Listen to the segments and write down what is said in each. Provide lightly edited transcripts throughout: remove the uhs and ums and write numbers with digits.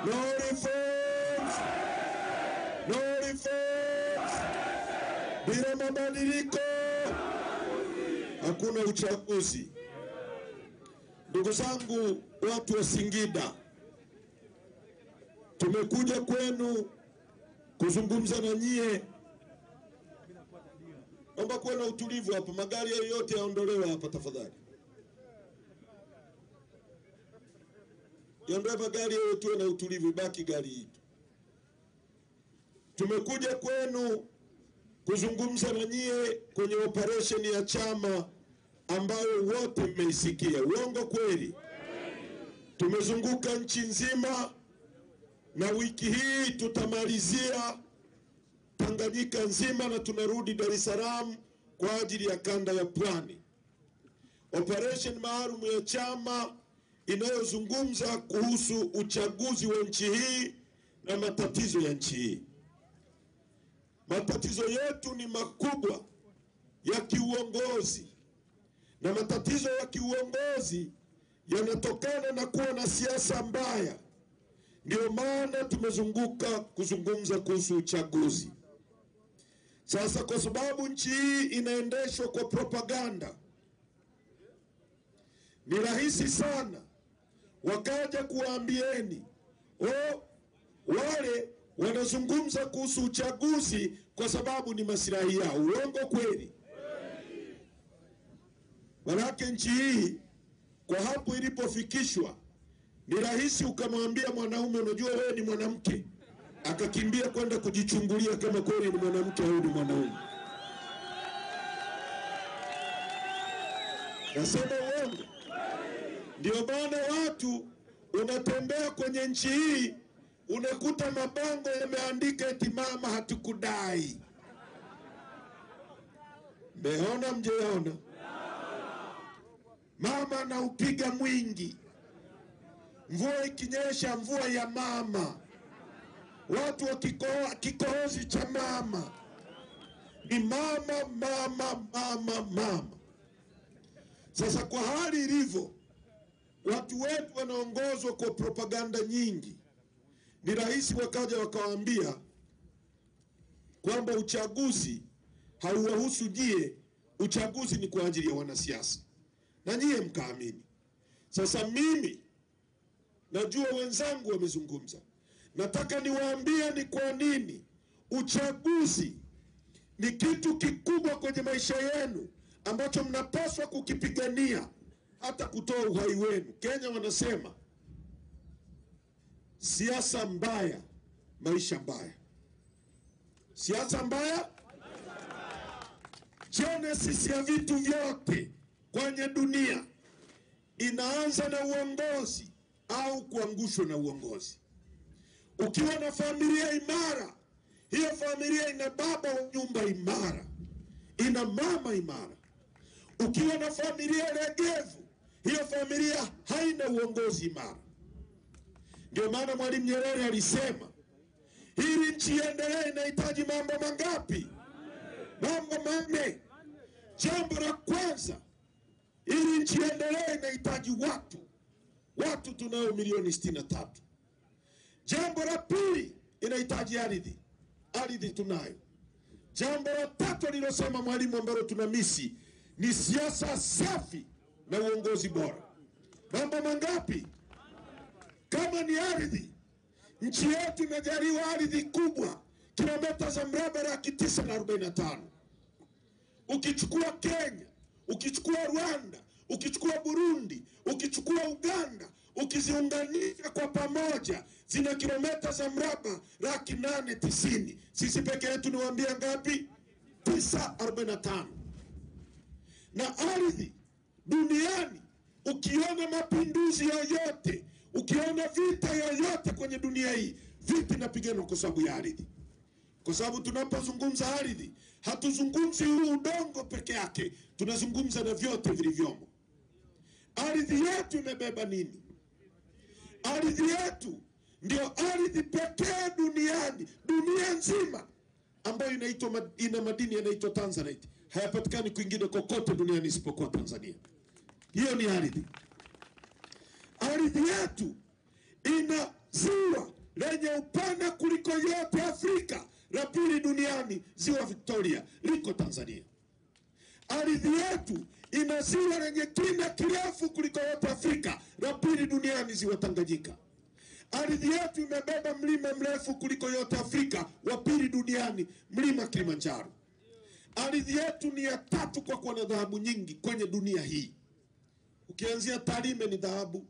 No reforms. No reforms. Bila mabadiliko hakuna uchaguzi. Ndugu zangu, watu wa Singida, tumekuja kwenu kuzungumza na nyie. Naomba kuwe na utulivu hapa. Magari yote yaondolewe hapa tafadhali. Yaondoe magari yote, tuwe na utulivu, baki gari hili. Tumekuja kwenu kuzungumza na nyie kwenye operation ya chama ambayo wote mmeisikia. Uongo kweli? Tumezunguka nchi nzima na wiki hii tutamalizia Tanganyika nzima na tunarudi Dar es Salaam kwa ajili ya kanda ya Pwani. Operation maalum ya chama inayozungumza kuhusu uchaguzi wa nchi hii na matatizo ya nchi hii. Matatizo yetu ni makubwa ya kiuongozi, na matatizo ya kiuongozi yanatokana na kuwa na siasa mbaya. Ndio maana tumezunguka kuzungumza kuhusu uchaguzi. Sasa kwa sababu nchi hii inaendeshwa kwa propaganda, ni rahisi sana wakaja kuambieni, wale wanazungumza kuhusu uchaguzi kwa sababu ni maslahi yao. Uongo kweli? Manake nchi hii kwa hapo ilipofikishwa, ni rahisi ukamwambia mwanaume, unajua wewe ni mwanamke, akakimbia kwenda kujichungulia kama kweli ni mwanamke au ni mwanaume. Nasema uongo? Ndio maana watu unatembea kwenye nchi hii unakuta mabango yameandika eti mama hatukudai. Meona mjeona? Mama na upiga mwingi. Mvua ikinyesha, mvua ya mama. Watu wa kikohozi cha mama. Ni mama, mama, mama, mama. Sasa kwa hali ilivyo, watu wetu wanaongozwa kwa propaganda nyingi. Ni rahisi wakaja wakawaambia kwamba uchaguzi hauwahusu nyie, uchaguzi ni kwa ajili ya wanasiasa, na nyie mkaamini. Sasa mimi najua wenzangu wamezungumza, nataka niwaambie ni kwa nini uchaguzi ni kitu kikubwa kwenye maisha yenu ambacho mnapaswa kukipigania hata kutoa uhai wenu. Kenya wanasema siasa mbaya, maisha mbaya. Siasa mbaya, genesis ya vitu vyote kwenye dunia inaanza na uongozi au kuangushwa na uongozi. Ukiwa na familia imara, hiyo familia ina baba wa nyumba imara, ina mama imara. Ukiwa na familia legevu, hiyo familia haina uongozi imara. Ndio maana Mwalimu Nyerere alisema, hili nchi iendelee inahitaji mambo mangapi? Mambo manne. Jambo la kwanza, ili nchi iendelee inahitaji watu. Watu tunao milioni 63. Jambo la pili, inahitaji ardhi. Ardhi tunayo. Jambo la tatu alilosema Mwalimu ambalo tunamisi ni siasa safi na uongozi bora. Mambo mangapi? Kama ni ardhi, nchi yetu imejaliwa ardhi kubwa, kilomita za mraba 945. Ukichukua Kenya, ukichukua Rwanda, ukichukua Burundi, ukichukua Uganda, ukiziunganisha kwa pamoja, zina kilomita za mraba 890. Sisi peke yetu niwaambia ngapi? 945. Na ardhi duniani, ukiona mapinduzi yoyote, ukiona vita yoyote kwenye dunia hii, vita inapigana kwa sababu ya ardhi. Kwa sababu tunapozungumza ardhi, hatuzungumzi huu udongo peke yake, tunazungumza na vyote vilivyomo. Ardhi yetu imebeba nini? Ardhi yetu ndio ardhi pekee duniani, dunia nzima, ambayo ina madini yanaitwa Tanzanite. Hayapatikani kwingine kokote duniani isipokuwa Tanzania. Hiyo ni ardhi. Ardhi yetu ina ziwa lenye upana kuliko yote Afrika, la pili duniani, ziwa Victoria, liko Tanzania. Ardhi yetu ina ziwa lenye kina kirefu kuliko yote Afrika, la pili duniani, ziwa Tanganyika. Ardhi yetu imebeba mlima mrefu kuliko yote Afrika, wa pili duniani, mlima Kilimanjaro. Ardhi yetu ni ya tatu kwa kuwa na dhahabu nyingi kwenye dunia hii. Ukianzia Tarime ni dhahabu,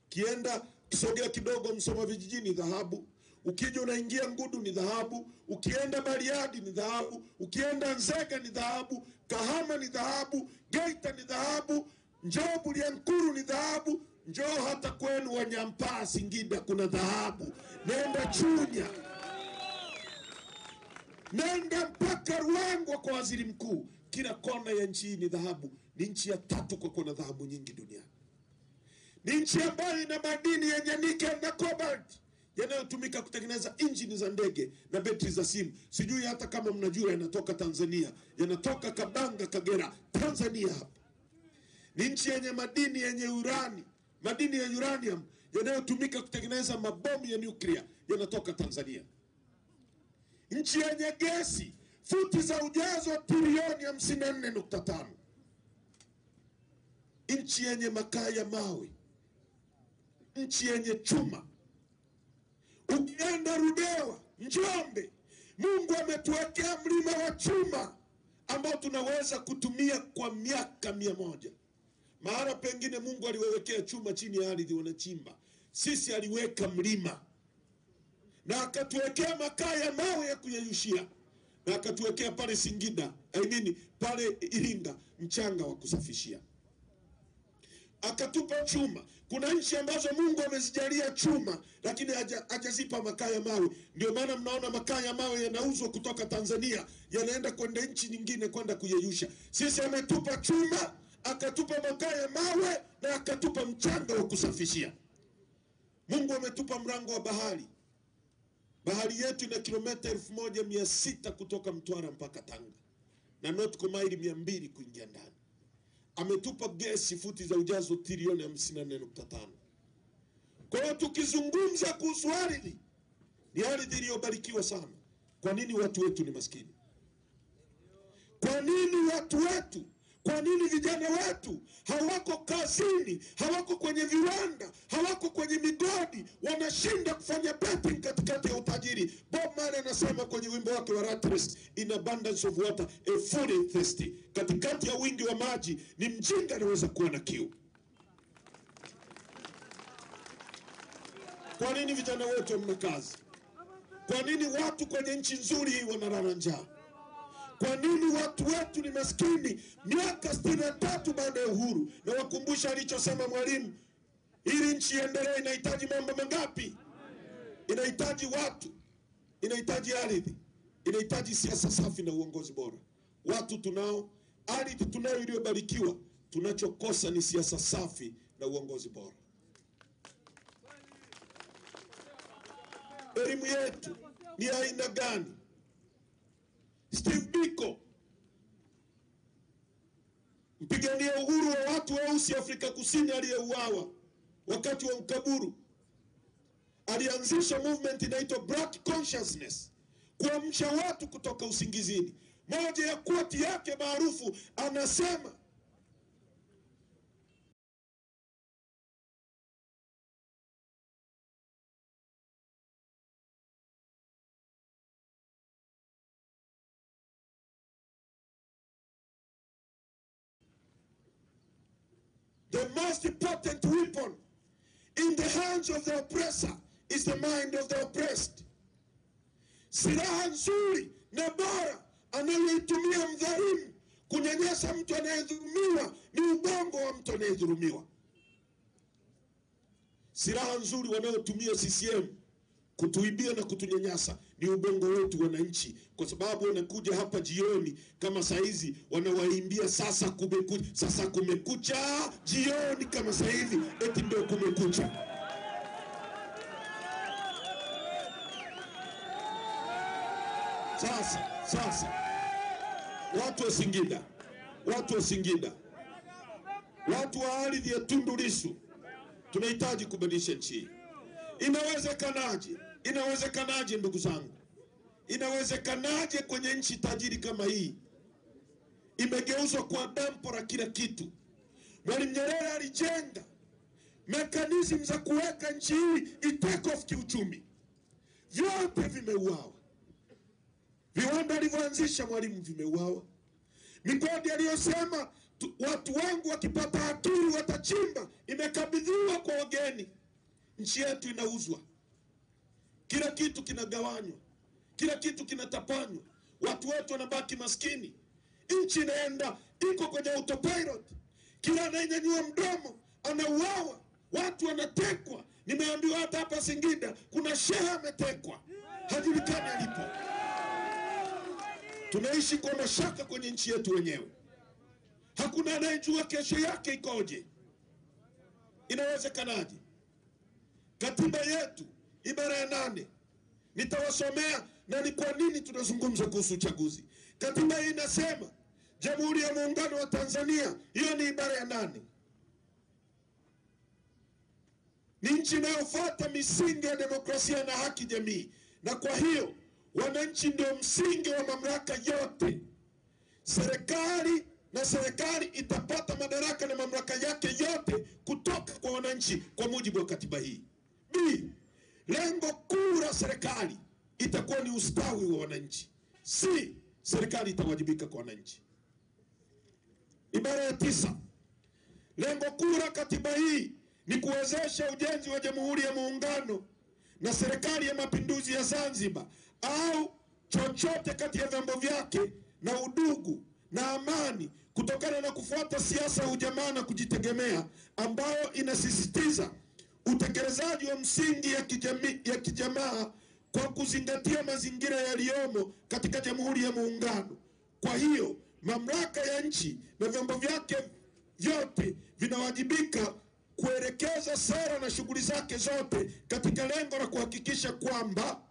kienda kisogea kidogo Msoma vijijini dhahabu, ukija unaingia Ngudu ni dhahabu, ukienda Bariadi ni dhahabu, ukienda Nzega ni dhahabu, Kahama ni dhahabu, Geita ni dhahabu, njoo Bulyanhulu ni dhahabu, njoo hata kwenu Wanyampaa Singida kuna dhahabu, nenda Chunya, nenda mpaka Ruangwa kwa waziri mkuu. Kila kona ya nchi ni dhahabu. Ni nchi ya tatu kwa kuwa na dhahabu nyingi duniani. Ni nchi ambayo ina madini yenye nickel na cobalt yanayotumika kutengeneza injini za ndege na betri za simu. Sijui hata kama mnajua yanatoka Tanzania, yanatoka Kabanga, Kagera, Tanzania hapa. Ni nchi yenye madini yenye urani, madini ya uranium yanayotumika kutengeneza mabomu ya nuclear, yanatoka Tanzania. Nchi yenye gesi, futi za ujazo trilioni 54.5. Nchi yenye makaa ya mawe, nchi yenye chuma. Ukienda Ludewa, Njombe, Mungu ametuwekea mlima wa chuma ambao tunaweza kutumia kwa miaka 100. Mahali pengine Mungu aliwekea chuma chini ya ardhi wanachimba. Sisi aliweka mlima. Na akatuwekea makaa ya mawe ya kuyeyushia. Na akatuwekea pale Singida, pale Iringa, mchanga wa kusafishia. Akatupa chuma. Kuna nchi ambazo Mungu amezijalia chuma, lakini hajazipa makaa ya mawe. Ndio maana mnaona makaa ya mawe yanauzwa kutoka Tanzania, yanaenda kwenda nchi nyingine kwenda kuyeyusha. Sisi ametupa chuma, akatupa makaa ya mawe, na akatupa mchanga wa kusafishia. Mungu ametupa mlango wa bahari. Bahari yetu ina kilomita 1600 kutoka Mtwara mpaka Tanga, na nautical mile 200 kuingia ndani. Ametupa gesi, futi za ujazo trilioni 54.5. Kwa hiyo tukizungumza kuhusu ardhi, ni ardhi iliyobarikiwa sana. Kwa nini watu wetu ni maskini? Kwa nini watu wetu, kwa nini vijana wetu hawako kazini, hawako kwenye viwanda, hawako kwenye migodi, wanashinda kufanya betting katikati ya utajiri? Bob Marley anasema kwenye wimbo wake wa Rat Race, in abundance of water a fool is thirsty. Katikati ya wingi wa maji ni mjinga anaweza kuwa na kiu. Kwa nini vijana wetu hamna kazi? Kwa nini watu kwenye nchi nzuri hii wanalala njaa? Kwa nini watu wetu ni maskini? Miaka 63 baada ya uhuru. Na wakumbusha alichosema Mwalimu, ili nchi iendelee inahitaji mambo mangapi? Inahitaji watu, inahitaji ardhi, inahitaji siasa safi na uongozi bora. Watu tunao, ardhi tunayo iliyobarikiwa. Tunachokosa ni siasa safi na uongozi bora. Elimu yetu ni aina gani? Steve Biko, mpigania uhuru wa watu weusi Afrika Kusini aliyeuawa wakati wa ukaburu, alianzisha movement inaitwa Black Consciousness, kuamsha watu kutoka usingizini. Moja ya quote yake maarufu anasema, the most important weapon in the hands of the oppressor is the mind of the oppressed. Silaha nzuri na bora anayoitumia mdhalimu kunyanyasa mtu anayedhulumiwa ni ubongo wa mtu anayedhulumiwa. Silaha nzuri wanayotumia CCM kutuibia na kutunyanyasa ni ubongo wetu wananchi, kwa sababu wanakuja hapa jioni kama saizi wanawaimbia sasa kumekucha jioni kama saizi eti ndio kumekucha. Sasa watu wa Singida, watu wa ardhi ya Tundu Lissu, tunahitaji kubadilisha nchi. Inawezekanaje? Inawezekanaje ndugu zangu? Inawezekanaje kwenye nchi tajiri kama hii imegeuzwa kwa dampo la kila kitu? Mwalimu Nyerere alijenga mekanizmu za kuweka nchi hii itake off kiuchumi, vyote vimeuawa. Viwanda alivyoanzisha Mwalimu vimeuawa. Migodi aliyosema watu wangu wakipata akili watachimba imekabidhiwa kwa wageni. Nchi yetu inauzwa, kila kitu kinagawanywa, kila kitu kinatapanywa, watu wetu wanabaki maskini. Nchi inaenda iko kwenye autopilot, kila anayenyanyua mdomo anauawa, watu wanatekwa. Nimeambiwa hata hapa Singida kuna shehe ametekwa, hajulikani alipo. Tunaishi kwa mashaka kwenye nchi yetu wenyewe, hakuna anayejua kesho yake ikoje. Inawezekanaje? Katiba yetu ibara ya 8 nitawasomea na ni kwa nini tunazungumza kuhusu uchaguzi. Katiba hii inasema Jamhuri ya Muungano wa Tanzania, hiyo ni ibara ya 8, ni nchi inayofuata misingi ya demokrasia na haki jamii, na kwa hiyo wananchi ndio msingi wa mamlaka yote. Serikali itapata madaraka na mamlaka yake yote kutoka kwa wananchi kwa mujibu wa katiba hii. B, lengo kuu la serikali itakuwa ni ustawi wa wananchi. C, serikali itawajibika kwa wananchi. Ibara ya 9, lengo kuu la katiba hii ni kuwezesha ujenzi wa Jamhuri ya Muungano na Serikali ya Mapinduzi ya Zanzibar au chochote kati ya vyombo vyake na udugu na amani, kutokana na kufuata siasa ya ujamaa na kujitegemea ambayo inasisitiza utekelezaji wa msingi ya kijamaa kwa kuzingatia mazingira yaliyomo katika Jamhuri ya Muungano. Kwa hiyo mamlaka ya nchi na vyombo vyake vyote vinawajibika kuelekeza sera na shughuli zake zote katika lengo la kuhakikisha kwamba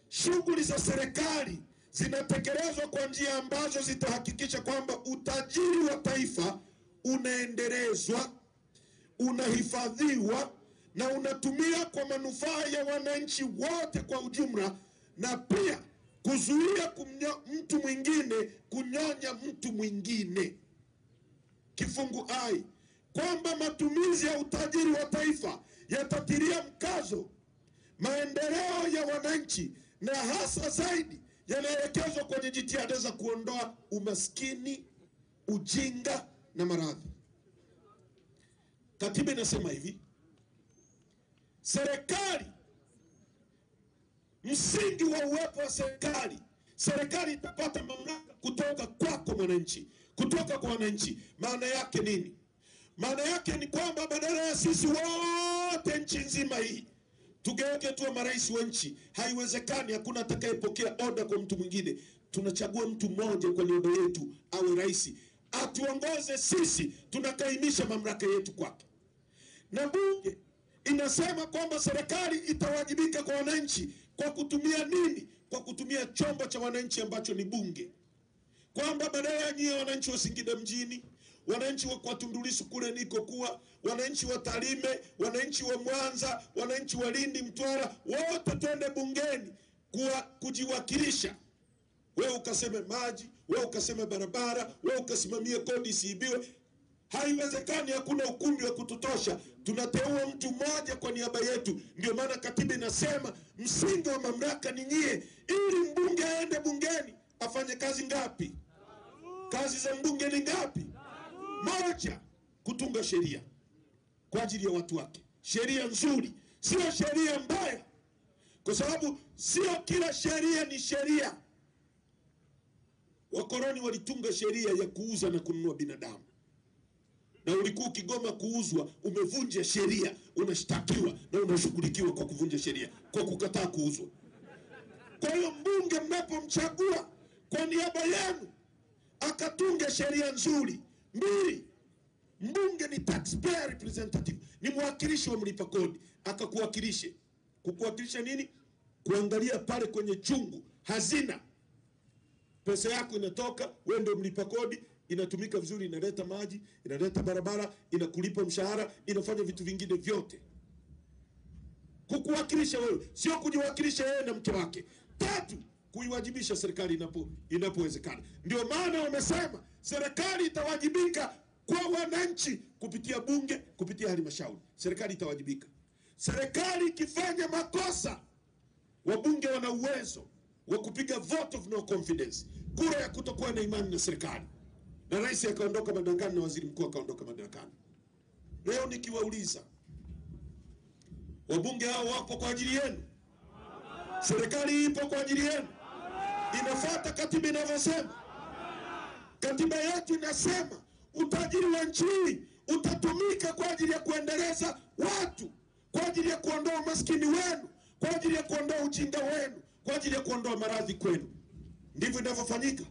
shughuli za serikali zinatekelezwa kwa njia ambazo zitahakikisha kwamba utajiri wa taifa unaendelezwa, unahifadhiwa na unatumia kwa manufaa ya wananchi wote kwa ujumla, na pia kuzuia mtu mwingine kunyonya mtu mwingine. Kifungu I, kwamba matumizi ya utajiri wa taifa yatatilia mkazo maendeleo ya wananchi na hasa zaidi yanaelekezwa kwenye jitihada za kuondoa umaskini, ujinga na maradhi. Katiba inasema hivi: serikali, msingi wa uwepo wa serikali itapata mamlaka kutoka kwako mwananchi, kutoka kwa wananchi. Maana yake nini? Maana yake ni kwamba badala ya sisi wote nchi nzima hii tugeuke tuwe marais wa nchi, haiwezekani. Hakuna atakayepokea oda kwa mtu mwingine. Tunachagua mtu mmoja kwa niaba yetu awe rais, atuongoze sisi, tunakaimisha mamlaka yetu kwake. Na bunge inasema kwamba serikali itawajibika kwa wananchi kwa kutumia nini? Kwa kutumia chombo cha wananchi ambacho ni bunge. Kwamba badala ya nyie wananchi wa Singida mjini, wananchi wa Tundu Lissu kule niko kuwa, wananchi wa Tarime, wananchi wa Mwanza, wananchi wa Lindi, Mtwara, wote twende bungeni kujiwakilisha. Wewe ukaseme maji, wewe ukaseme barabara, wewe ukasimamie kodi isiibiwe. Haiwezekani, hakuna ukumbi wa kututosha. Tunateua mtu mmoja kwa niaba yetu. Ndio maana katiba inasema msingi wa mamlaka ni nyie. Ili mbunge aende bungeni afanye kazi ngapi? Kazi za mbunge ni ngapi? Moja, kutunga sheria kwa ajili ya watu wake. Sheria nzuri, sio sheria mbaya, kwa sababu sio kila sheria ni sheria. Wakoloni walitunga sheria ya kuuza na kununua binadamu, na ulikuwa ukigoma kuuzwa umevunja sheria, unashtakiwa na unashughulikiwa kwa kuvunja sheria, kwa kukataa kuuzwa. Kwa hiyo mbunge mnapomchagua kwa niaba yenu akatunga sheria nzuri. 2, mbunge ni taxpayer representative, ni mwakilishi wa mlipa kodi. Akakuwakilishe. Kukuwakilisha nini? Kuangalia pale kwenye chungu hazina, pesa yako inatoka, wewe ndio mlipa kodi, inatumika vizuri, inaleta maji, inaleta barabara, inakulipa mshahara, inafanya vitu vingine vyote. kukuwakilisha wewe, sio kujiwakilisha yeye na mke wake. 3, kuiwajibisha serikali inapowezekana. Ndio maana wamesema serikali itawajibika kwa wananchi kupitia bunge, kupitia halmashauri. Serikali itawajibika. Serikali ikifanya makosa, wabunge wana uwezo wa kupiga vote of no confidence, kura ya kutokuwa na imani na serikali, na rais akaondoka madarakani na waziri mkuu akaondoka madarakani. Leo nikiwauliza, wabunge hao wapo kwa ajili yenu? Serikali ipo kwa ajili yenu? Inafuata katiba inavyosema? Katiba yetu inasema utajiri wa nchi hii utatumika kwa ajili ya kuendeleza watu, kwa ajili ya kuondoa maskini wenu, kwa ajili ya kuondoa ujinga wenu, kwa ajili ya kuondoa maradhi kwenu. Ndivyo inavyofanyika.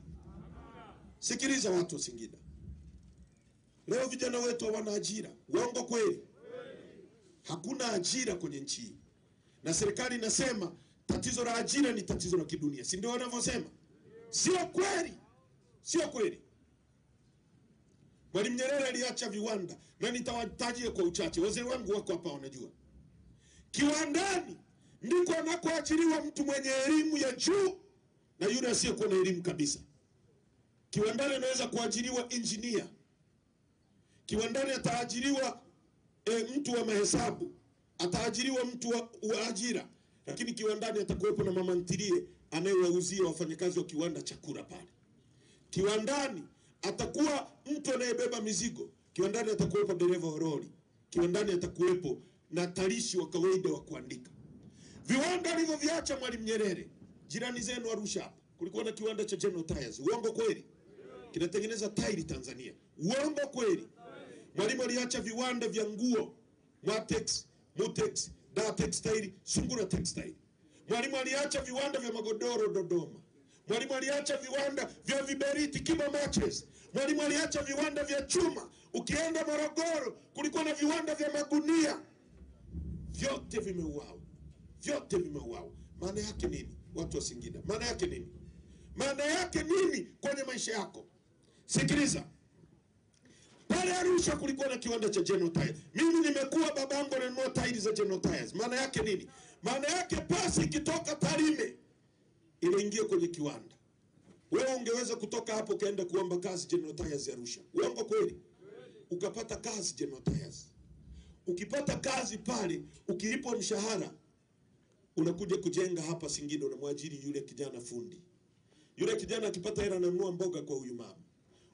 Sikiliza watu wa Singida, leo vijana wetu hawana ajira. Uongo kweli? Hakuna ajira kwenye nchi hii, na serikali inasema tatizo la ajira ni tatizo la kidunia. Si ndio wanavyosema? Sio kweli, sio kweli. Mwalimu Nyerere aliacha viwanda, na nitawatajia kwa uchache. Wazee wangu wako hapa wanajua. Kiwandani ndiko anakoajiriwa mtu mwenye elimu ya juu na yule asiyekuwa na elimu kabisa. Kiwandani anaweza kuajiriwa engineer. Kiwandani ataajiriwa mtu wa mahesabu, ataajiriwa mtu wa ajira, lakini kiwandani atakuwepo na mama ntilie anayewauzia wafanyakazi wa kiwanda chakula pale. Kiwandani atakuwa mtu anayebeba mizigo. Kiwandani atakuwepo dereva wa lori. Kiwandani atakuwepo na tarishi wa kawaida wa kuandika. Viwanda alivyoviacha Mwalimu Nyerere, jirani zenu Arusha hapa kulikuwa na kiwanda cha General Tyres. Uongo kweli? Kinatengeneza tairi Tanzania. Uongo kweli? Mwalimu aliacha viwanda vya nguo, Matex, Mutex, Da Textile, Sungura Textile. Mwalimu aliacha viwanda vya magodoro Dodoma. Mwalimu aliacha viwanda vya viberiti Kibo Matches. Mwalimu aliacha viwanda vya chuma. Ukienda Morogoro kulikuwa na viwanda vya magunia. Vyote vimeuawa. Vyote vimeuawa. Maana yake nini? Watu wa Singida, maana yake nini? Maana yake nini kwenye maisha yako? Sikiliza. Pale Arusha kulikuwa na kiwanda cha General Tyres. Mimi nimekuwa babangu ananunua tairi za General Tyres. Maana yake nini? Maana yake pasi ikitoka Tarime inaingia kwenye kiwanda. Wewe ungeweza kutoka hapo kaenda kuomba kazi General Tyres Arusha. Uongo kweli? Ukapata kazi General Tyres. Ukipata kazi pale, ukilipwa mshahara, unakuja kujenga hapa Singida, unamwajiri yule kijana fundi. Yule kijana akipata hela ananunua mboga kwa huyu mama.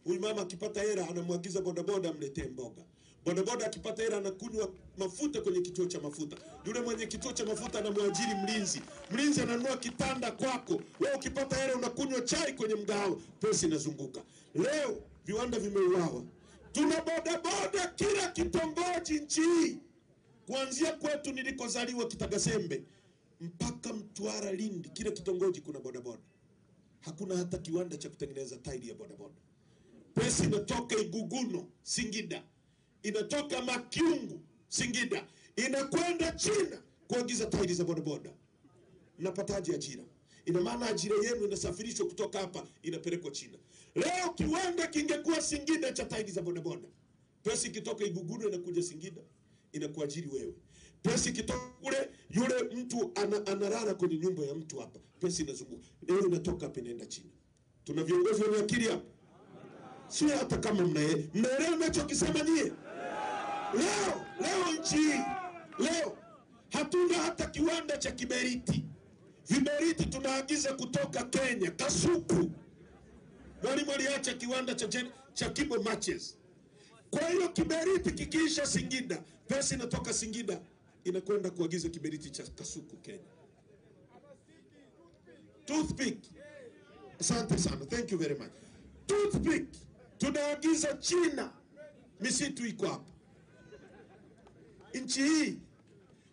Huyu mama akipata hela anamwagiza bodaboda amletee mboga. Bodaboda akipata hela anakunywa mafuta kwenye kituo cha mafuta. Yule mwenye kituo cha mafuta anamwajiri mlinzi. Mlinzi ananunua kitanda kwako. Wewe ukipata hela unakunywa chai kwenye mgahawa. Pesa inazunguka. Leo viwanda vimeuawa. Tuna bodaboda kila kitongoji nchi hii. Kuanzia kwetu nilikozaliwa Kitagasembe mpaka Mtwara Lindi, kila kitongoji kuna bodaboda. Hakuna hata kiwanda cha kutengeneza tairi ya bodaboda. Pesa inatoka Iguguno Singida, inatoka Makiungu Singida, inakwenda China kuagiza tairi za bodaboda. Mnapataje ajira? Ina maana ajira yenu inasafirishwa kutoka hapa inapelekwa China. Leo kiwanda kingekuwa Singida cha tairi za bodaboda, pesa ikitoka Iguguno inakuja Singida inakuajiri wewe. Pesa ikitoka kule, yule mtu analala kwenye nyumba ya mtu hapa, pesa inazunguka. Leo inatoka hapa inaenda China. Tuna viongozi wenye akili hapa? Sio hata kama mnaelewa ninachokisema nyie. Leo nchi, leo hatuna hata kiwanda cha kiberiti. Viberiti tunaagiza kutoka Kenya, Kasuku. Mwalimu aliacha kiwanda cha Kibo Matches. Kwa hiyo kiberiti kikiisha Singida, pesa inatoka Singida inakwenda kuagiza kiberiti cha Kasuku Kenya. Toothpick. Asante sana. Thank you very much. Toothpick tunaagiza China. Misitu iko hapa. Nchi hii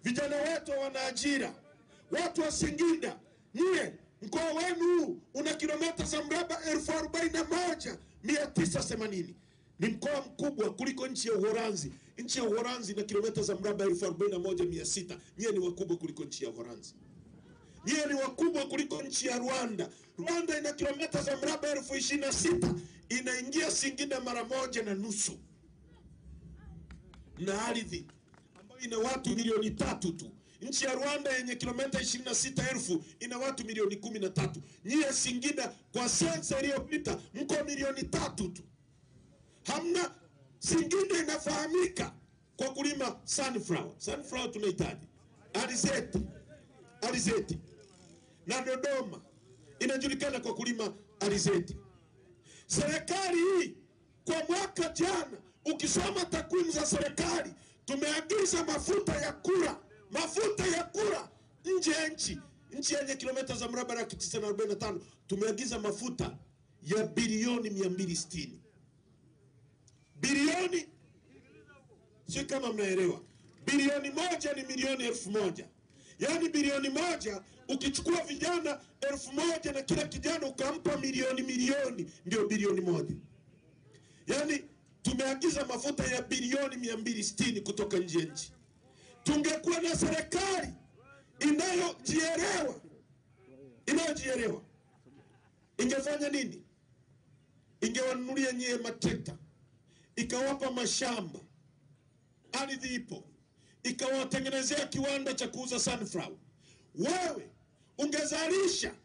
vijana wetu wana ajira. Watu wa Singida, nyie mkoa wenu una kilomita za mraba 41,980. Ni mkoa mkubwa kuliko nchi ya Uholanzi. Nchi ya Uholanzi na kilomita za mraba 41,600. Nyie ni wakubwa kuliko nchi ya Uholanzi. Nyie ni wakubwa kuliko nchi ya Rwanda. Rwanda ina kilomita za mraba 26,000. Inaingia Singida mara 1.5. Na ardhi ambayo ina watu milioni 3 tu Nchi ya Rwanda yenye kilomita 26,000 ina watu milioni 13. Nyie Singida kwa sensa iliyopita mko milioni 3 tu. Hamna. Singida inafahamika kwa kulima sunflower. Sunflower tunahitaji. Alizeti. Na Dodoma inajulikana kwa kulima alizeti. Serikali hii kwa mwaka jana, ukisoma takwimu za serikali, tumeagiza mafuta ya kura nje ya nchi yenye kilomita za mraba 945, tumeagiza mafuta ya bilioni 260. Bilioni, si kama mnaelewa, bilioni moja ni milioni 1,000. Yaani bilioni moja ukichukua vijana 1,000 na kila kijana ukampa milioni ndio bilioni moja. Yaani tumeagiza mafuta ya bilioni 260 kutoka nje ya nchi. Tungekuwa na serikali inayojielewa ingefanya nini? Ingewanunulia nyie matrekta, ikawapa mashamba, ardhi ipo, ikawatengenezea kiwanda cha kuuza sunflower. Wewe ungezalisha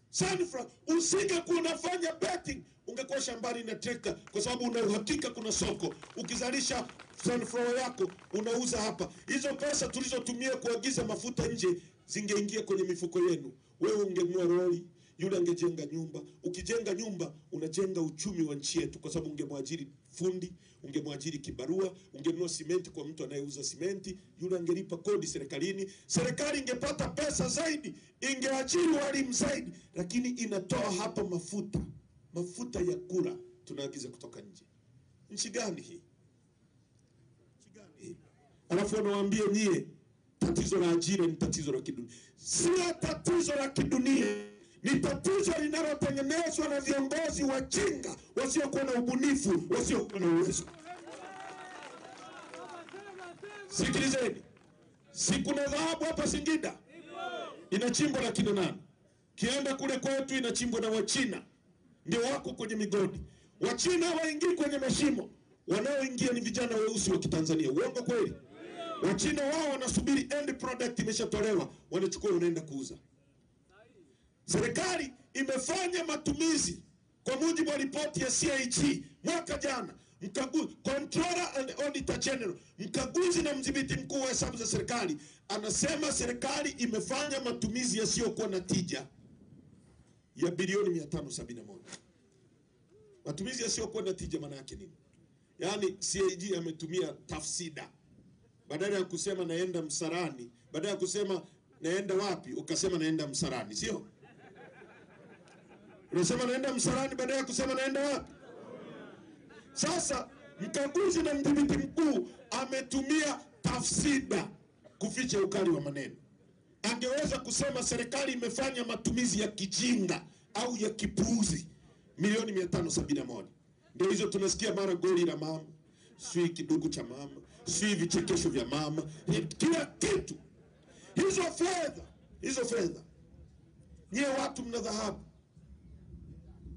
sunflower, usingekuwa unafanya betting, ungekuwa shambani na trekta, kwa sababu una uhakika kuna soko. Ukizalisha sunflower yako unauza hapa. Hizo pesa tulizotumia kuagiza mafuta nje zingeingia kwenye mifuko yenu. Wewe ungenunua lori, yule angejenga nyumba. Ukijenga nyumba unajenga uchumi wa nchi yetu, kwa sababu ungemwajiri fundi, ungemwajiri kibarua, ungenunua simenti kwa mtu anayeuza simenti, yule angelipa kodi serikalini. Serikali ingepata pesa zaidi, ingeajiri walimu zaidi. Lakini inatoa hapa mafuta ya kula tunaagiza kutoka nje. Nchi gani hii? Alafu wanawaambia nyie tatizo la ajira ni tatizo la kidunia. Sio tatizo la kidunia, ni tatizo linalotengenezwa na viongozi wajinga wasiokuwa na ubunifu, wasiokuwa na uwezo. Sikilizeni, si kuna dhahabu hapa Singida? Inachimbwa na kina nani? Kienda kule kwetu inachimbwa na Wachina, ndio wako kwenye migodi. Wachina waingii kwenye mashimo, wanaoingia ni vijana weusi wa Kitanzania. Uongo kweli? Wachina wao wanasubiri end product imeshatolewa, wanachukua wanaenda kuuza. Serikali imefanya matumizi kwa mujibu wa ripoti ya CAG mwaka jana. Controller and Auditor General, mkaguzi na mdhibiti mkuu wa hesabu za serikali, anasema serikali imefanya matumizi yasiyokuwa na tija ya bilioni 571. Matumizi yasiyokuwa na tija maana yake nini? Yaani CAG ametumia tafsida. Badala ya kusema naenda Msarani, badala ya kusema naenda wapi, ukasema naenda Msarani, sio? Unasema naenda Msarani badala ya kusema naenda wapi? Sasa mkaguzi na mdhibiti mkuu ametumia tafsida kuficha ukali wa maneno. Angeweza kusema serikali imefanya matumizi ya kijinga au ya kipuuzi, milioni 571. Ndio hizo tunasikia mara goli la mama, sui kidogo cha mama, sui vichekesho vya mama, kila kitu. Hizo fedha. Nyie watu mna dhahabu.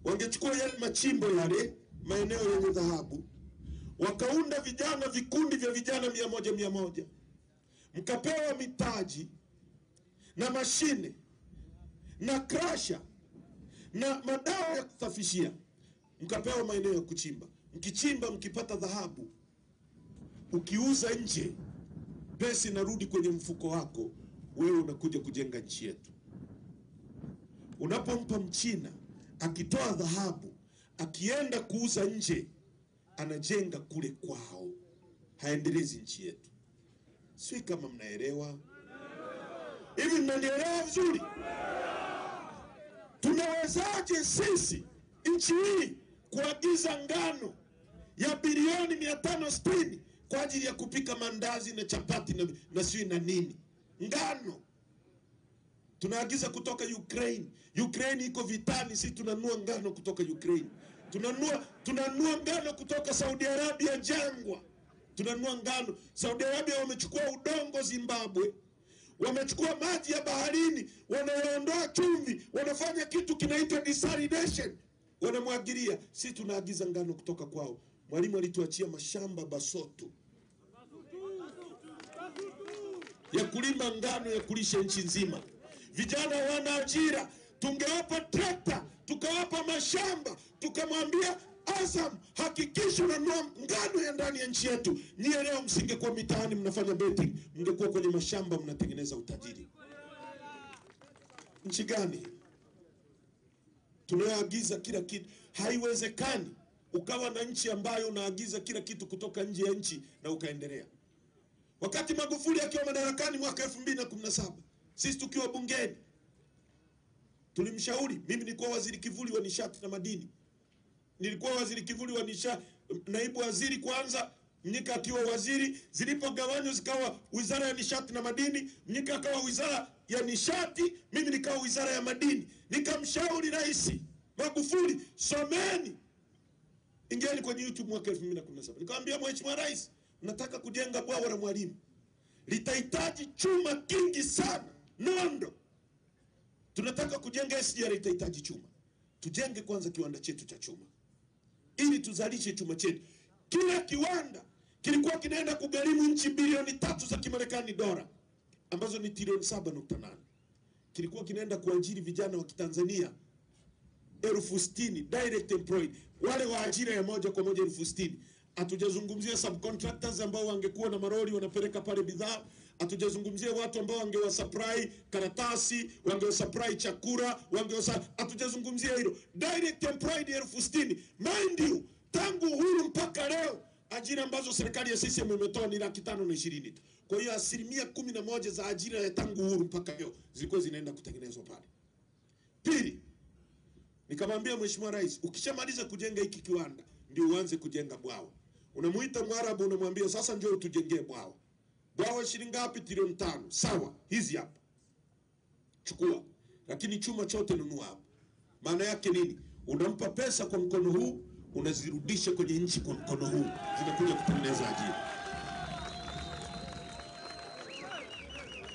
Wangechukua yale machimbo yale, maeneo yenye dhahabu, wakaunda vikundi vya vijana 100, mkapewa mitaji na mashine na krasha na madawa ya kusafishia, mkapewa maeneo ya kuchimba. Mkichimba, mkipata dhahabu, ukiuza nje, pesa inarudi kwenye mfuko wako, wewe unakuja kujenga nchi yetu. Unapompa Mchina, akitoa dhahabu, akienda kuuza nje, anajenga kule kwao, haendelezi nchi yetu. Sio kama mnaelewa? Hivi mnaelewa vizuri? Tunawezaje sisi nchi hii kuagiza ngano ya bilioni 560 kwa ajili ya kupika mandazi na chapati na sio na nini? Ngano tunaagiza kutoka Ukraine. Ukraine iko vitani, sisi tunanunua ngano kutoka Ukraine. Tunanunua ngano kutoka Saudi Arabia jangwa. Tunanunua ngano. Saudi Arabia wamechukua udongo Zimbabwe, wamechukua maji ya baharini, wanaondoa chumvi, wanafanya kitu kinaitwa desalination, wanamwagilia. Sisi tunaagiza ngano kutoka kwao. Mwalimu alituachia mashamba Basoto. ya kulima ngano ya kulisha nchi nzima. Vijana wana ajira, tungewapa trekta, tukawapa mashamba, tukamwambia Azam, hakikisha unanunua ngano ya ndani ya nchi yetu. Nyie leo msingekuwa mitaani mnafanya betting, mngekuwa kwenye mashamba mnatengeneza utajiri. Nchi gani tunayoagiza kila kitu? Haiwezekani ukawa na nchi ambayo unaagiza kila kitu kutoka nje ya nchi na ukaendelea. Wakati Magufuli akiwa madarakani mwaka 2017, sisi tukiwa bungeni tulimshauri, mimi nilikuwa waziri kivuli wa nishati na madini. Nilikuwa waziri kivuli wa nishati, naibu waziri kwanza, Mnyika akiwa waziri, zilipogawanywa zikawa wizara ya nishati na madini, Mnyika akawa wizara ya nishati, mimi nikawa wizara ya madini. Nikamshauri Rais Magufuli, someni, ingieni kwenye YouTube mwaka 2017. Nikamwambia, Mheshimiwa Rais, nataka kujenga bwawa la Mwalimu, litahitaji chuma kingi sana, nondo. Tunataka kujenga SGR, litahitaji chuma. Tujenge kwanza kiwanda chetu cha chuma ili tuzalishe chuma chetu. Kila kiwanda kilikuwa kinaenda kugharimu nchi bilioni 3 za Kimarekani dola, ambazo ni trilioni 7.8. Kilikuwa kinaenda kuajiri vijana wa Kitanzania 60,000 direct employed, wale wa ajira ya moja kwa moja 60,000. Hatujazungumzia subcontractors ambao wangekuwa na maroli wanapeleka pale bidhaa. Hatujazungumzia watu ambao wangewa-supply karatasi, wangewa-supply chakula, hatujazungumzia hilo. Direct employed 60,000. Mind you, tangu uhuru mpaka leo ajira ambazo serikali ya CCM imetoa ni 520,000 tu. Kwa hiyo 11% za ajira ya tangu uhuru mpaka leo zilikuwa zinaenda kutengenezwa pale. Pili, nikamwambia Mheshimiwa Rais, ukishamaliza kujenga hiki kiwanda ndio uanze kujenga bwawa. Unamuita Mwarabu unamwambia sasa njoo tujengee bwawa. Bwawa shilingi ngapi? Trilioni 5. Sawa, hizi hapa. Chukua. Lakini chuma chote nunua hapa. Maana yake nini? Unampa pesa kwa mkono huu, unazirudisha kwenye nchi kwa mkono huu, zinakuja kutengeneza ajira.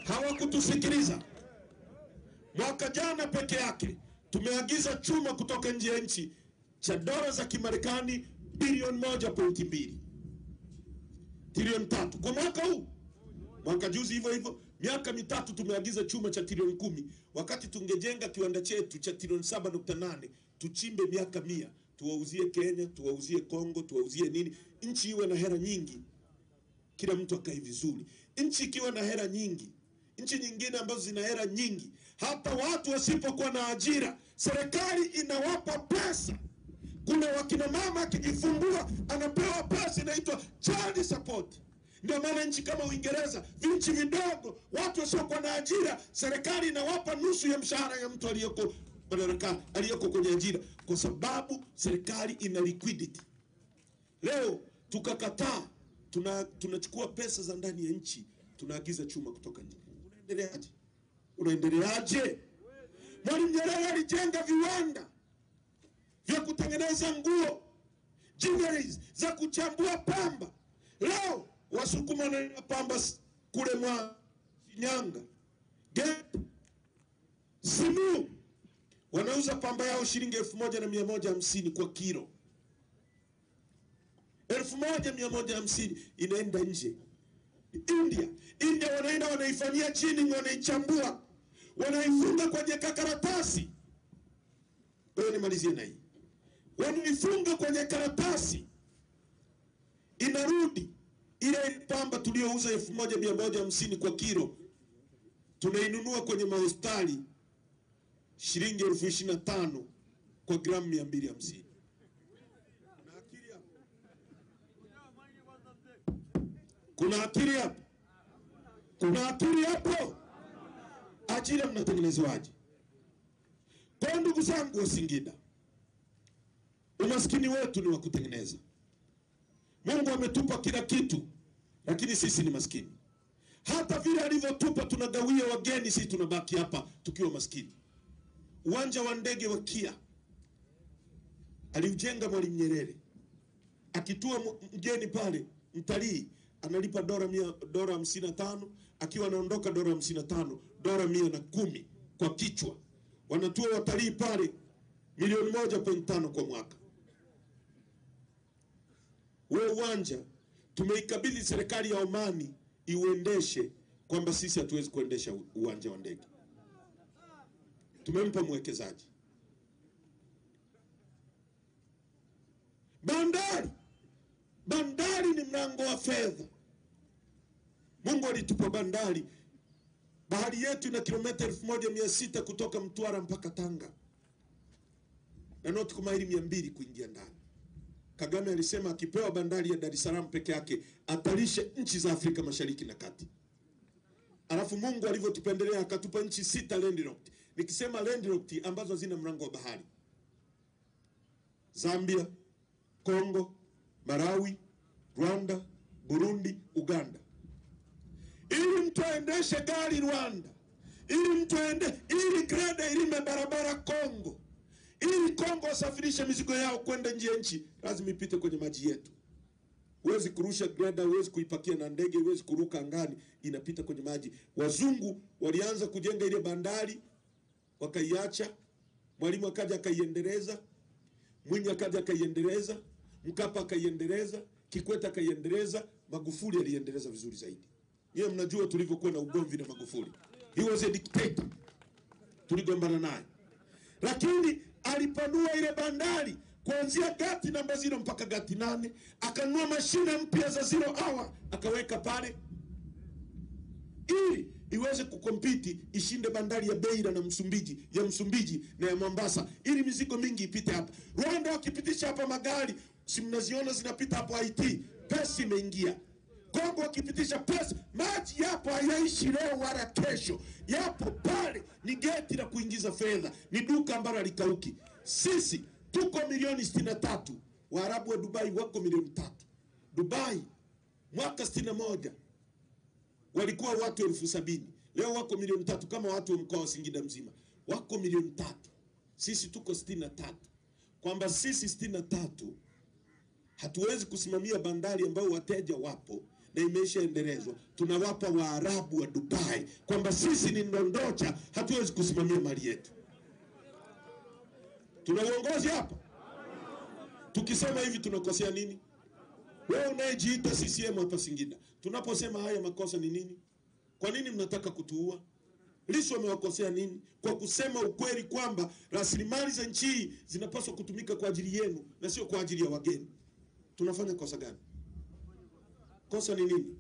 Hawakutusikiliza. Mwaka jana peke yake tumeagiza chuma kutoka nje ya nchi cha dola za Kimarekani bilioni 1.2, trilioni 3 kwa mwaka huu. Mwaka juzi hivyo hivyo, miaka mitatu tumeagiza chuma cha trilioni 10, wakati tungejenga kiwanda chetu cha trilioni 7.8, tuchimbe miaka 100, tuwauzie Kenya, tuwauzie Kongo, tuwauzie nini. Nchi iwe na hela nyingi, kila mtu akae vizuri. Nchi ikiwa na hela nyingi, nchi nyingine ambazo zina hela nyingi, hata watu wasipokuwa na ajira, serikali inawapa pesa. Kuna wakina mama akijifungua anapewa pesa inaitwa child support. Ndio maana nchi kama Uingereza, nchi vidogo, watu wasiokuwa na ajira, serikali inawapa nusu ya mshahara ya mtu aliyeko madarakani, aliyeko kwenye ajira, kwa sababu serikali ina liquidity. Leo tukakataa, tunachukua pesa za ndani ya nchi, tunaagiza chuma kutoka nje. Unaendeleaje? Unaendeleaje? Mwalimu Nyerere alijenga viwanda vya kutengeneza nguo, jewelries za kuchambua pamba. Leo Wasukuma na pamba kule mwa Shinyanga, Geita, Simiyu, wanauza pamba yao shilingi 1,150 kwa kilo. 1,150 inaenda nje. India wanaenda wanaifanyia chini, wanaichambua, wanaifunga kwenye karatasi. Wewe nimalizie na hii. Wanaifunga kwenye karatasi, inarudi ile pamba tuliyouza 1,150 kwa kilo, tunainunua kwenye mahospitali shilingi 25,000 kwa gramu 250. Kuna akili hapo? Kuna akili hapo? Ajira mnatengenezwaje? Kwa ndugu zangu wa Singida, umaskini wetu ni wa kutengeneza. Mungu ametupa kila kitu, lakini sisi ni maskini. Hata vile alivyotupa tunagawia wageni, sisi tunabaki hapa tukiwa maskini. Uwanja wa ndege wa Kia aliujenga Mwalimu Nyerere. Akitua mgeni pale, mtalii analipa dola 55, akiwa anaondoka dola 55, dola 110 kwa kichwa. Wanatua watalii pale milioni 1.5 kwa mwaka. Wewe uwanja tumeikabidhi serikali ya Omani iuendeshe kwamba sisi hatuwezi kuendesha uwanja wa ndege. Tumempa mwekezaji. Bandari ni mlango wa fedha. Mungu alitupa bandari. Bahari yetu ina kilomita 1600 kutoka Mtwara mpaka Tanga, na noti maili 200 kuingia ndani. Kagame alisema akipewa bandari ya Dar es Salaam peke yake atalishe nchi za Afrika Mashariki na Kati. Alafu Mungu alivyotupendelea akatupa nchi 6 landlocked. Nikisema landlocked ambazo zina mlango wa bahari: Zambia, Kongo, Malawi, Rwanda, Burundi, Uganda. Ili mtu aendeshe gari Rwanda, ili grade ilime barabara Kongo, ili Kongo wasafirishe mizigo yao kwenda nje ya nchi, lazima ipite kwenye maji yetu. Huwezi kurusha grada, huwezi kuipakia na ndege, huwezi kuruka angani, inapita kwenye maji. Wazungu walianza kujenga ile bandari, wakaiacha. Mwalimu akaja akaiendeleza, Mwinyi akaja akaiendeleza, Mkapa akaiendeleza, Kikwete akaiendeleza, Magufuli aliendeleza vizuri zaidi. Yeye mnajua tulivyokuwa na ugomvi na Magufuli. He was a dictator. Tuligombana naye. Lakini alipanua ile bandari kuanzia gati namba 0 mpaka gati 8, akanunua mashine mpya za 0 hour akaweka pale ili iweze kukompiti, ishinde bandari ya Beira na Msumbiji na ya Mombasa, ili mizigo mingi ipite hapa. Rwanda wakipitisha hapa magari, si mnaziona zinapita hapo Haiti, pesa imeingia. Kongo wakipitisha pesa, maji yapo, hayaishi leo wala kesho. Yapo pale, ni geti la kuingiza fedha, ni duka ambalo halikauki. Sisi tuko milioni 63, Waarabu wa Dubai wako milioni 3. Dubai mwaka 61 walikuwa watu 70,000, leo wako milioni 3, kama watu wa mkoa wa Singida mzima wako milioni 3. Sisi tuko 63. Kwamba sisi 63 hatuwezi kusimamia bandari ambayo wateja wapo na imeshaendelezwa. Tunawapa Waarabu wa Dubai kwamba sisi ni ndondocha, hatuwezi kusimamia mali yetu. Tuna uongozi hapa. Tukisema hivi tunakosea nini? Wewe unayejiita CCM hapa Singida, tunaposema haya makosa ni nini? Kwa nini mnataka kutuua? Lissu amewakosea nini? Kwa kusema ukweli kwamba rasilimali za nchi zinapaswa kutumika kwa ajili yenu na sio kwa ajili ya wageni. Tunafanya kosa gani? Kosa ni nini?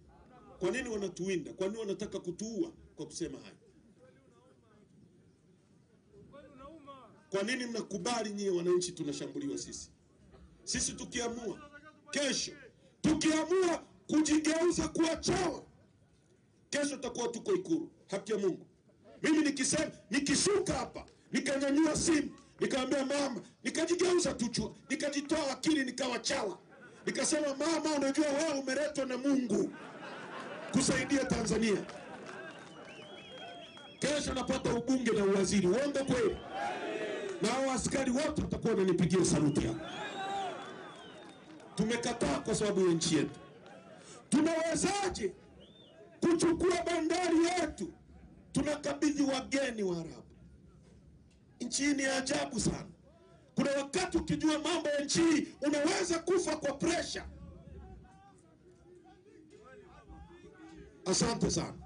Kwa nini wanatuwinda? Kwa nini wanataka kutuua kwa kusema haya? Kwa nini mnakubali nyie wananchi tunashambuliwa sisi? Sisi tukiamua kesho, tukiamua kujigeuza kuwa chawa, kesho tutakuwa tuko Ikulu. Haki ya Mungu. Mimi nikisema, nikishuka hapa, nikanyanyua simu, nikamwambia mama, nikajigeuza tuchua, nikajitoa akili, nikawa chawa. Nikasema mama, unajua wewe umeletwa na Mungu kusaidia Tanzania. Kesho napata ubunge na uwaziri. Uongo kweli? Na hao askari wote watakuwa wananipigia saluti hapa. Tumekataa kwa sababu ya nchi yetu. Tunawezaje kuchukua bandari yetu tunakabidhi wageni Waarabu? Nchi ni ajabu sana. Kuna wakati ukijua mambo ya nchi unaweza kufa kwa pressure. Asante sana.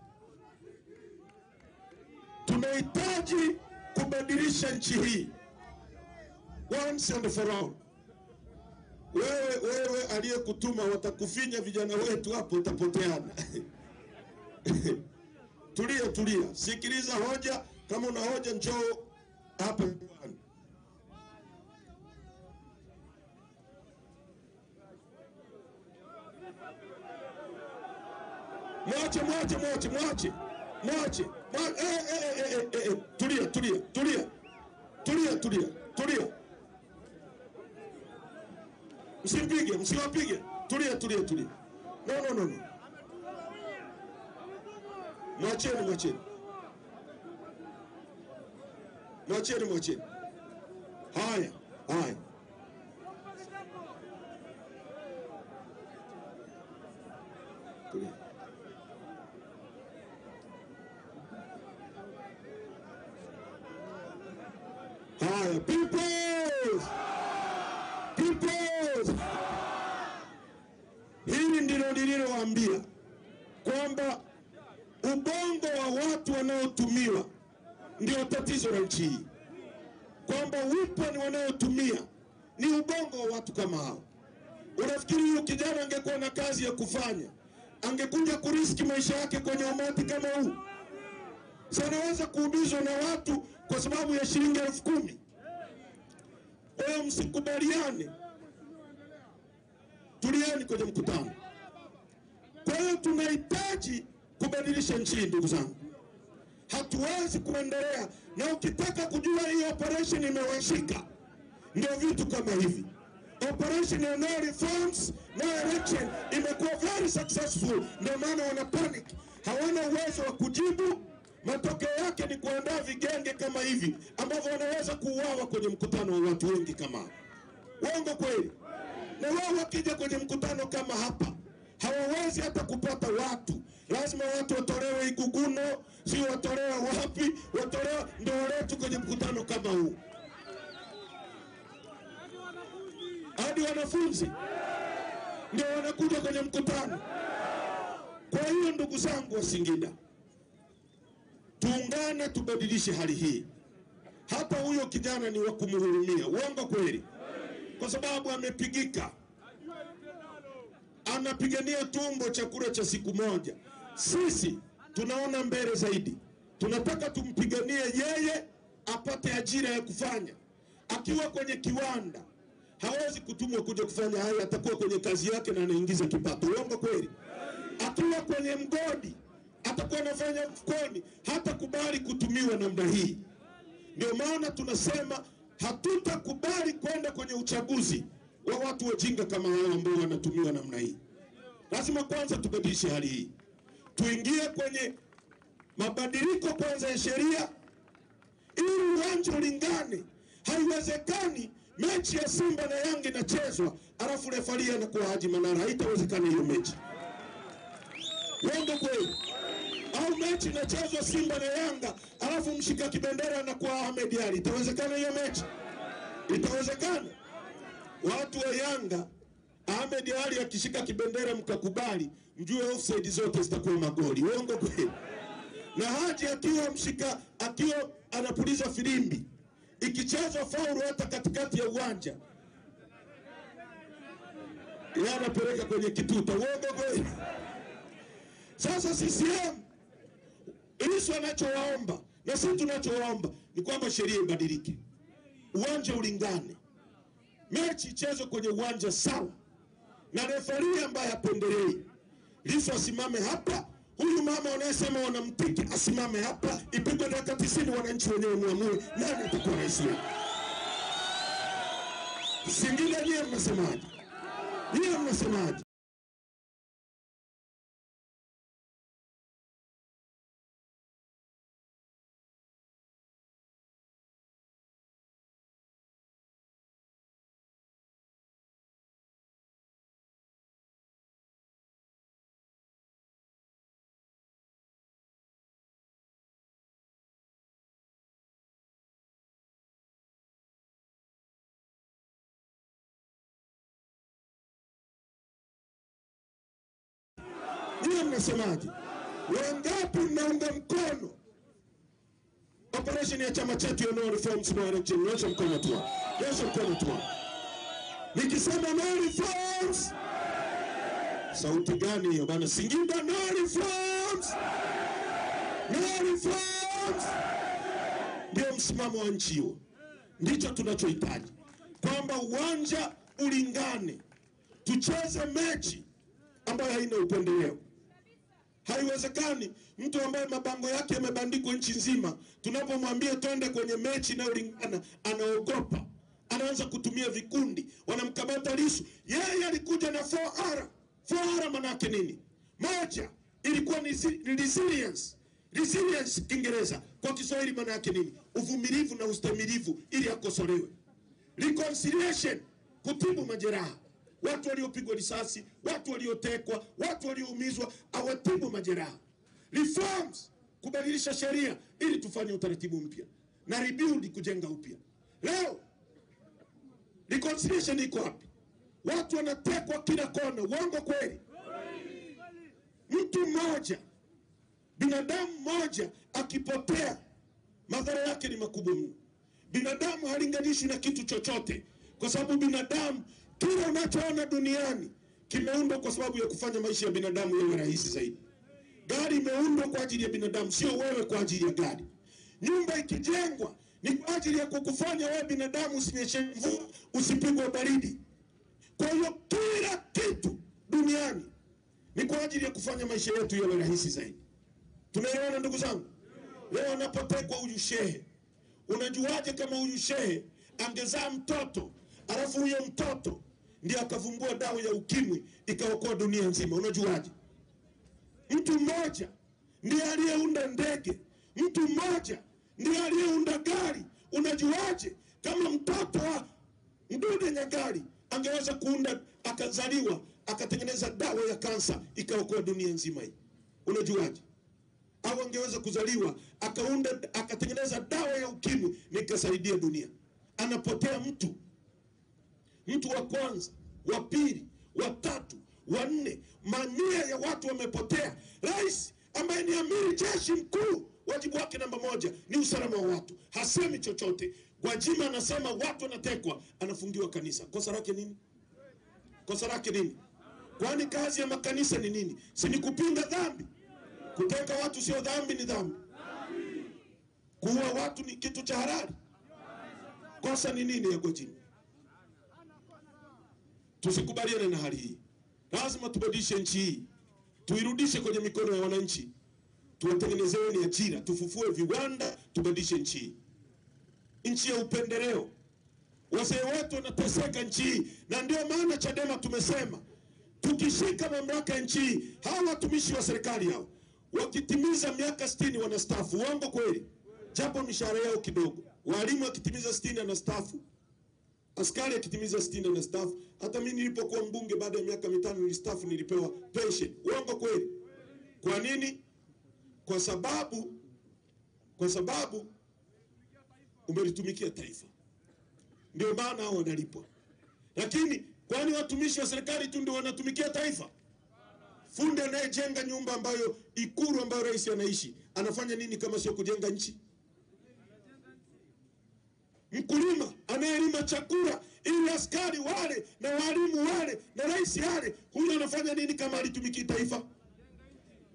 Tunahitaji kubadilisha nchi hii once and for all. Wewe aliyekutuma watakufinya vijana wetu hapo, utapoteana. Tulia. Sikiliza hoja. Kama una hoja njoo hapa. Mwache. Tulia. Msiwapige. Tulia. No. Mwacheni. Haya. Tulia. Haya, people. Hili ndilo nililowaambia kwamba ubora watu wanaotumiwa ndio tatizo la nchi hii, kwamba weapon wanaotumia ni ubongo wa watu kama hao. Unafikiri huyu kijana angekuwa na kazi ya kufanya, angekuja kuriski maisha yake kwenye umati kama huu? Sasa anaweza kuumizwa na watu kwa sababu ya shilingi 10,000. Wewe msikubaliane, tulieni kwenye mkutano. Kwa hiyo tunahitaji kubadilisha nchi, ndugu zangu. Hatuwezi kuendelea, na ukitaka kujua hii operation imewashika, ndio vitu kama hivi. Operation ya no reforms, no election imekuwa very successful, ndio maana wana panic, hawana uwezo wa kujibu. Matokeo yake ni kuandaa vigenge kama hivi ambavyo wanaweza kuuawa kwenye mkutano wa watu wengi kama hapa. Uongo kweli? Na wao wakija kwenye mkutano kama hapa hawawezi hata kupata watu. Lazima watu watolewe Iguguno, si watolewe wapi, watolewe ndio waletu kwenye mkutano kama huu. Hadi wanafunzi ndio wanakuja kwenye mkutano. Kwa hiyo ndugu zangu wa Singida, tuungane tubadilishe hali hii. Hata huyo kijana ni wa kumhurumia. Uongo kweli? Kwa sababu amepigika, anapigania tumbo chakula cha siku moja. Sisi tunaona mbele zaidi, tunataka tumpiganie yeye apate ajira ya kufanya. Akiwa kwenye kiwanda hawezi kutumwa kuja kufanya haya, atakuwa kwenye kazi yake na anaingiza kipato. Uongo kweli? Akiwa kwenye mgodi atakuwa anafanya mfukoni, hata kubali kutumiwa namna hii. Ndio maana tunasema hatutakubali kwenda kwenye uchaguzi wa watu wajinga kama hao ambao wanatumiwa namna hii. Lazima kwanza tubadilishe hali hii, tuingie kwenye mabadiliko kwanza ya sheria ili uwanja ulingane. Haiwezekani mechi ya Simba na Yanga inachezwa alafu refari anakuwa Haji Manara. Haitawezekana hiyo mechi. Uongo kweli? Au mechi inachezwa Simba na Yanga alafu mshika kibendera anakuwa Ahmed Ali. Itawezekana hiyo mechi? Itawezekana? Watu wa Yanga, Ahmed Ali akishika kibendera mkakubali, mjue offside zote zitakuwa magoli. Uongo kweli? Na Haji akiwa anapuliza filimbi, ikichezwa faulu hata katikati ya uwanja, yeye anapeleka kwenye kituta. Uongo kweli? Sasa CCM Lissu anachowaomba na sisi tunachowaomba ni kwamba sheria ibadilike, uwanja ulingane, mechi ichezwe kwenye uwanja sawa, na refari ambaye hapendelei. Lissu asimame hapa, huyu mama anayesema wanamtiki asimame hapa, ipigwe dakika 90, wananchi wenyewe muamue nani atakuwa rais wetu. Singida, nyie mnasemaje? Nyie mnasemaje? Nyie mnasemaje? Wangapi mnaunga mkono operation ya chama chetu ya no reforms no election? Nyosha mkono tu. Nyosha mkono tu. Nikisema no reforms, sauti gani hiyo bana? Singida no reforms. No reforms. Ndio msimamo wa nchi huo. Ndicho tunachohitaji, kwamba uwanja ulingane, tucheze mechi ambayo haina upendeleo. Haiwezekani mtu ambaye mabango yake yamebandikwa nchi nzima, tunapomwambia twende kwenye mechi inayolingana anaogopa, anaanza kutumia vikundi, wanamkamata Lissu. Yeye alikuja na 4R. 4R maana yake nini? Moja ilikuwa ni resilience. Resilience Kiingereza, kwa Kiswahili maana yake nini? Uvumilivu na ustahimilivu ili akosolewe. Reconciliation, kutibu majeraha. Watu waliopigwa risasi, watu waliotekwa, watu walioumizwa, awatibu majeraha. Reforms, kubadilisha sheria ili tufanye utaratibu mpya, na rebuild, kujenga upya. Leo reconciliation iko wapi? Watu wanatekwa kila kona. Uongo kweli? Mtu mmoja Binadamu mmoja akipotea, madhara yake ni makubwa mno. Binadamu halinganishwi na kitu chochote, kwa sababu binadamu, kila unachoona duniani kimeundwa kwa sababu ya kufanya maisha ya binadamu yawe rahisi zaidi. Gari imeundwa kwa ajili ya binadamu, sio wewe kwa ajili ya gari. Nyumba ikijengwa ni kwa ajili ya kukufanya wewe binadamu usinyeshe mvua, usipigwe baridi. Kwa hiyo kila kitu duniani ni kwa ajili ya kufanya maisha yetu yawe rahisi zaidi. Tunaelewana ndugu zangu? Leo anapotekwa huyu shehe, unajuaje kama huyu shehe angezaa mtoto, alafu huyo mtoto ndiye akavumbua dawa ya ukimwi ikaokoa dunia nzima? Unajuaje? Mtu mmoja ndiye aliyeunda ndege, mtu mmoja ndiye aliyeunda gari. Unajuaje kama mtoto wa Mdude Nyagali angeweza kuunda, akazaliwa, akatengeneza dawa ya kansa ikaokoa dunia nzima hii? Unajuaje? Au angeweza kuzaliwa akaunda, akatengeneza dawa ya ukimwi nikasaidia dunia? Anapotea mtu wa kwanza, wa pili, wa tatu, wa nne, mamia ya watu wamepotea. Rais ambaye ni amiri jeshi mkuu, wajibu wake namba moja ni usalama wa watu, hasemi chochote. Gwajima anasema watu wanatekwa, anafungiwa kanisa. Kosa lake nini? Kosa lake nini? Kwani kazi ya makanisa ni nini? Si ni kupinga dhambi? Kuteka watu sio dhambi? Ni dhambi. Kuua watu ni kitu cha halali? Kosa ni nini ya Gwajima? Tusikubaliane na hali hii. Lazima tubadilishe nchi hii, tuirudishe kwenye mikono ya wananchi, tuwatengenezeeni ajira, tufufue viwanda, tubadilishe nchi hii. Nchi ya upendeleo, wazee wetu wanateseka nchi hii, na ndio maana Chadema tumesema tukishika mamlaka ya nchi hii, hawa watumishi wa serikali hao wakitimiza miaka 60 wanastaafu. Uongo kweli? Japo mishahara yao kidogo. Walimu wakitimiza 60 anastaafu, askari akitimiza 60 anastaafu. Hata mimi nilipokuwa mbunge baada ya miaka 5 nilistaafu, nilipewa pension. Uongo kweli? Kwa nini? Kwa sababu umelitumikia taifa, ndio maana hao wanalipwa. Lakini kwani watumishi wa serikali tu ndio wanatumikia taifa? Fundi anayejenga nyumba ambayo Ikulu ambayo rais anaishi anafanya nini kama sio kujenga nchi? Mkulima anayelima chakula ili askari wale na walimu wale na rais wale, huyo anafanya nini kama alitumiki taifa?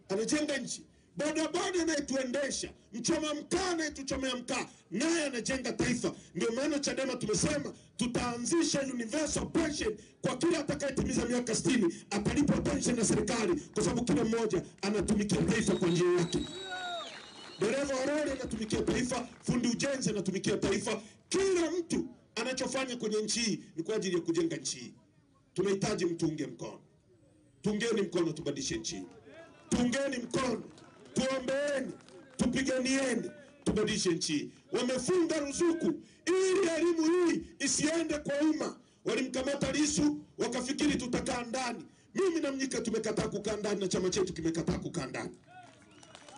Anajenga nchi. Bodaboda anayetuendesha, mchoma mkaa anayetuchomea mkaa, naye anajenga taifa. Ndio maana Chadema tumesema tutaanzisha universal pension kwa kila atakayetimiza miaka 60 atalipwa pension na serikali, kwa sababu kila mmoja anatumikia taifa kwa njia yake. Dereva wa lori anatumikia taifa, fundi ujenzi anatumikia taifa. Kila mtu anachofanya kwenye nchi hii ni kwa ajili ya kujenga nchi hii. Tunahitaji mtuunge mkono. Tungeni mkono tubadilishe nchi hii. Tungeni mkono, tuombeeni, tupiganieni, tubadilishe nchi hii. Wamefunga ruzuku ili elimu hii isiende kwa umma. Walimkamata Lissu wakafikiri tutakaa ndani. Mimi na Mnyika tumekataa kukaa ndani na chama chetu kimekataa kukaa ndani.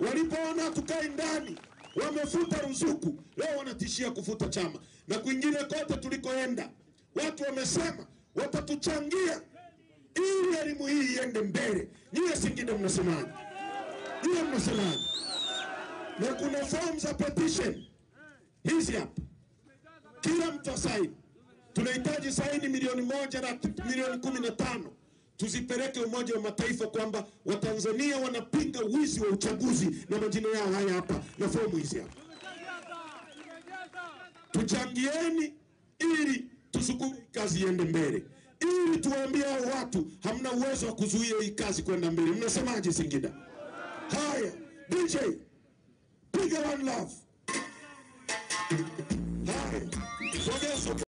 Walipoona tukae ndani, wamefuta ruzuku. Leo wanatishia kufuta chama. Na kwingine kote tulikoenda, watu wamesema watatuchangia ili elimu hii iende mbele. Nyie Singida mnasemaje? Nyie mnasemaje? Na kuna form za petition hizi hapa, kila mtu asaini. Tunahitaji saini milioni 1 na milioni 15 tuzipeleke Umoja wa Mataifa kwamba Watanzania wanapinga wizi wa uchaguzi, na majina yao haya hapa na fomu hizi hapa. Tuchangieni ili tusukume kazi iende mbele, ili tuwaambie hao watu hamna uwezo wa kuzuia hii kazi kwenda mbele. Mnasemaje Singida? Haya, DJ piga One Love.